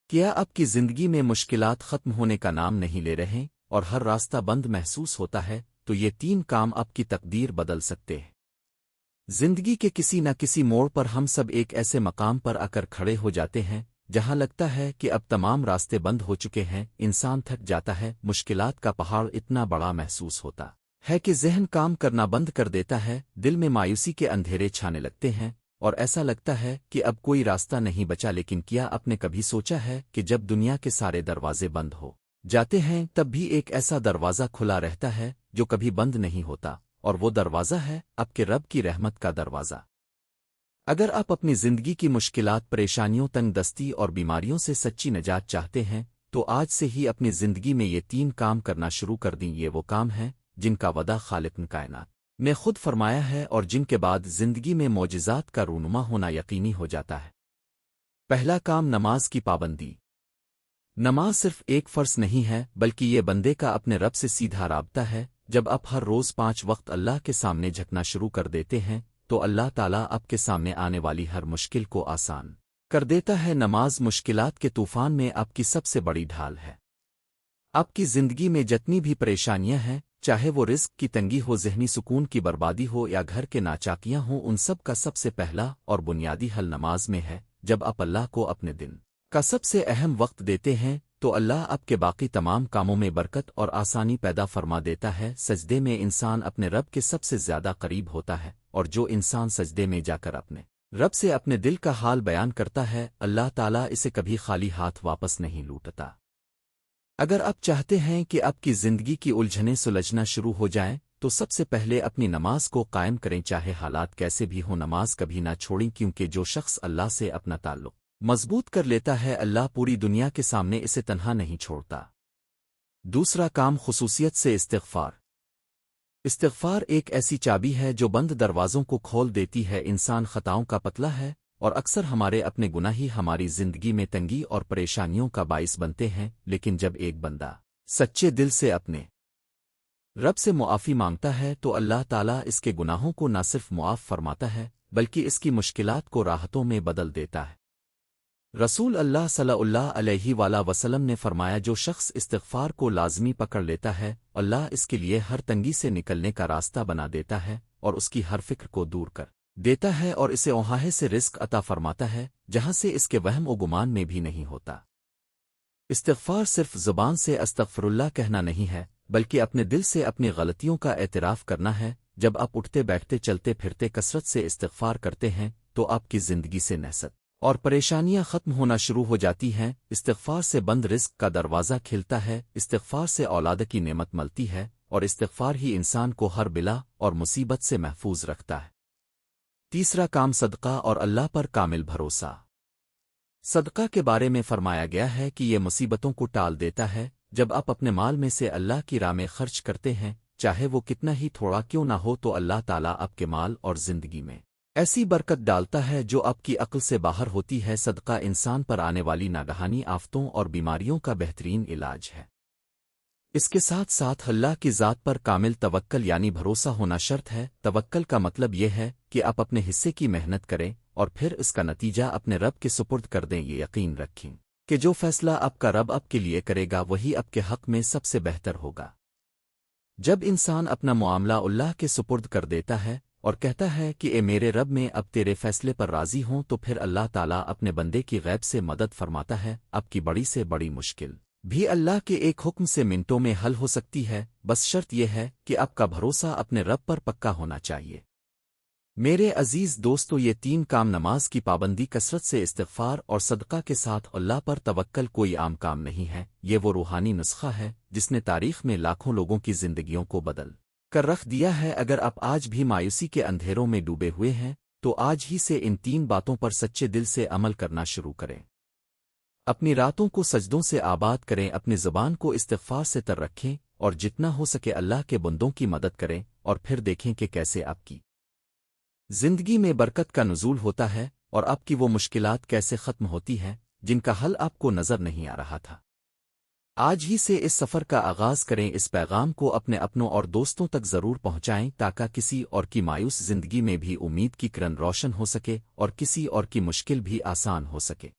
کیا آپ کی زندگی میں مشکلات ختم ہونے کا نام نہیں لے رہے اور ہر راستہ بند محسوس ہوتا ہے تو یہ تین کام آپ کی تقدیر بدل سکتے ہیں۔ زندگی کے کسی نہ کسی موڑ پر ہم سب ایک ایسے مقام پر آ کر کھڑے ہو جاتے ہیں جہاں لگتا ہے کہ اب تمام راستے بند ہو چکے ہیں، انسان تھک جاتا ہے، مشکلات کا پہاڑ اتنا بڑا محسوس ہوتا ہے کہ ذہن کام کرنا بند کر دیتا ہے، دل میں مایوسی کے اندھیرے چھانے لگتے ہیں اور ایسا لگتا ہے کہ اب کوئی راستہ نہیں بچا۔ لیکن کیا آپ نے کبھی سوچا ہے کہ جب دنیا کے سارے دروازے بند ہو جاتے ہیں تب بھی ایک ایسا دروازہ کھلا رہتا ہے جو کبھی بند نہیں ہوتا، اور وہ دروازہ ہے آپ کے رب کی رحمت کا دروازہ۔ اگر آپ اپنی زندگی کی مشکلات، پریشانیوں، تنگ دستی اور بیماریوں سے سچی نجات چاہتے ہیں تو آج سے ہی اپنی زندگی میں یہ تین کام کرنا شروع کر دیں۔ یہ وہ کام ہیں جن کا وعدہ خالق کائنات نے خود فرمایا ہے اور جن کے بعد زندگی میں معجزات کا رونما ہونا یقینی ہو جاتا ہے۔ پہلا کام، نماز کی پابندی۔ نماز صرف ایک فرض نہیں ہے بلکہ یہ بندے کا اپنے رب سے سیدھا رابطہ ہے۔ جب آپ ہر روز 5 وقت اللہ کے سامنے جھکنا شروع کر دیتے ہیں تو اللہ تعالیٰ آپ کے سامنے آنے والی ہر مشکل کو آسان کر دیتا ہے۔ نماز مشکلات کے طوفان میں آپ کی سب سے بڑی ڈھال ہے۔ آپ کی زندگی میں جتنی بھی پریشانیاں ہیں، چاہے وہ رزق کی تنگی ہو، ذہنی سکون کی بربادی ہو یا گھر کے ناچاکیاں ہوں، ان سب کا سب سے پہلا اور بنیادی حل نماز میں ہے۔ جب آپ اللہ کو اپنے دن کا سب سے اہم وقت دیتے ہیں تو اللہ آپ کے باقی تمام کاموں میں برکت اور آسانی پیدا فرما دیتا ہے۔ سجدے میں انسان اپنے رب کے سب سے زیادہ قریب ہوتا ہے، اور جو انسان سجدے میں جا کر اپنے رب سے اپنے دل کا حال بیان کرتا ہے، اللہ تعالیٰ اسے کبھی خالی ہاتھ واپس نہیں لوٹتا۔ اگر آپ چاہتے ہیں کہ آپ کی زندگی کی الجھنیں سلجھنا شروع ہو جائیں تو سب سے پہلے اپنی نماز کو قائم کریں، چاہے حالات کیسے بھی ہوں۔ نماز کبھی نہ چھوڑیں، کیونکہ جو شخص اللہ سے اپنا تعلق مضبوط کر لیتا ہے، اللہ پوری دنیا کے سامنے اسے تنہا نہیں چھوڑتا۔ دوسرا کام، خصوصیت سے استغفار۔ استغفار ایک ایسی چابی ہے جو بند دروازوں کو کھول دیتی ہے۔ انسان خطاؤں کا پتلا ہے اور اکثر ہمارے اپنے گناہ ہی ہماری زندگی میں تنگی اور پریشانیوں کا باعث بنتے ہیں۔ لیکن جب ایک بندہ سچے دل سے اپنے رب سے معافی مانگتا ہے تو اللہ تعالیٰ اس کے گناہوں کو نہ صرف معاف فرماتا ہے بلکہ اس کی مشکلات کو راحتوں میں بدل دیتا ہے۔ رسول اللہ صلی اللہ علیہ وآلہ وسلم نے فرمایا، جو شخص استغفار کو لازمی پکڑ لیتا ہے، اللہ اس کے لیے ہر تنگی سے نکلنے کا راستہ بنا دیتا ہے اور اس کی ہر فکر کو دور کر دیتا ہے، اور اسے اوہاہے سے رزق عطا فرماتا ہے جہاں سے اس کے وہم و گمان میں بھی نہیں ہوتا۔ استغفار صرف زبان سے استغفر اللہ کہنا نہیں ہے بلکہ اپنے دل سے اپنی غلطیوں کا اعتراف کرنا ہے۔ جب آپ اٹھتے بیٹھتے چلتے پھرتے کثرت سے استغفار کرتے ہیں تو آپ کی زندگی سے نحست اور پریشانیاں ختم ہونا شروع ہو جاتی ہیں۔ استغفار سے بند رزق کا دروازہ کھلتا ہے، استغفار سے اولاد کی نعمت ملتی ہے، اور استغفار ہی انسان کو ہر بلا اور مصیبت سے محفوظ رکھتا ہے۔ تیسرا کام، صدقہ اور اللہ پر کامل بھروسہ۔ صدقہ کے بارے میں فرمایا گیا ہے کہ یہ مصیبتوں کو ٹال دیتا ہے۔ جب آپ اپنے مال میں سے اللہ کی راہ میں خرچ کرتے ہیں، چاہے وہ کتنا ہی تھوڑا کیوں نہ ہو، تو اللہ تعالیٰ آپ کے مال اور زندگی میں ایسی برکت ڈالتا ہے جو آپ کی عقل سے باہر ہوتی ہے۔ صدقہ انسان پر آنے والی ناگہانی آفتوں اور بیماریوں کا بہترین علاج ہے۔ اس کے ساتھ ساتھ اللہ کی ذات پر کامل توکل یعنی بھروسہ ہونا شرط ہے۔ توکل کا مطلب یہ ہے کہ آپ اپنے حصے کی محنت کریں اور پھر اس کا نتیجہ اپنے رب کے سپرد کر دیں۔ یہ یقین رکھیں کہ جو فیصلہ آپ کا رب آپ کے لیے کرے گا وہی آپ کے حق میں سب سے بہتر ہوگا۔ جب انسان اپنا معاملہ اللہ کے سپرد کر دیتا ہے اور کہتا ہے کہ اے میرے رب، میں اب تیرے فیصلے پر راضی ہوں، تو پھر اللہ تعالیٰ اپنے بندے کی غیب سے مدد فرماتا ہے۔ آپ کی بڑی سے بڑی مشکل بھی اللہ کے ایک حکم سے منٹوں میں حل ہو سکتی ہے، بس شرط یہ ہے کہ آپ کا بھروسہ اپنے رب پر پکا ہونا چاہیے۔ میرے عزیز دوستو، یہ تین کام، نماز کی پابندی، کثرت سے استغفار اور صدقہ کے ساتھ اللہ پر توکل، کوئی عام کام نہیں ہے۔ یہ وہ روحانی نسخہ ہے جس نے تاریخ میں لاکھوں لوگوں کی زندگیوں کو بدل کر رکھ دیا ہے۔ اگر آپ آج بھی مایوسی کے اندھیروں میں ڈوبے ہوئے ہیں تو آج ہی سے ان تین باتوں پر سچے دل سے عمل کرنا شروع کریں۔ اپنی راتوں کو سجدوں سے آباد کریں، اپنی زبان کو استغفار سے تر رکھیں، اور جتنا ہو سکے اللہ کے بندوں کی مدد کریں، اور پھر دیکھیں کہ کیسے آپ کی زندگی میں برکت کا نزول ہوتا ہے اور آپ کی وہ مشکلات کیسے ختم ہوتی ہیں جن کا حل آپ کو نظر نہیں آ رہا تھا۔ آج ہی سے اس سفر کا آغاز کریں۔ اس پیغام کو اپنے اپنوں اور دوستوں تک ضرور پہنچائیں تاکہ کسی اور کی مایوس زندگی میں بھی امید کی کرن روشن ہو سکے اور کسی اور کی مشکل بھی آسان ہو سکے۔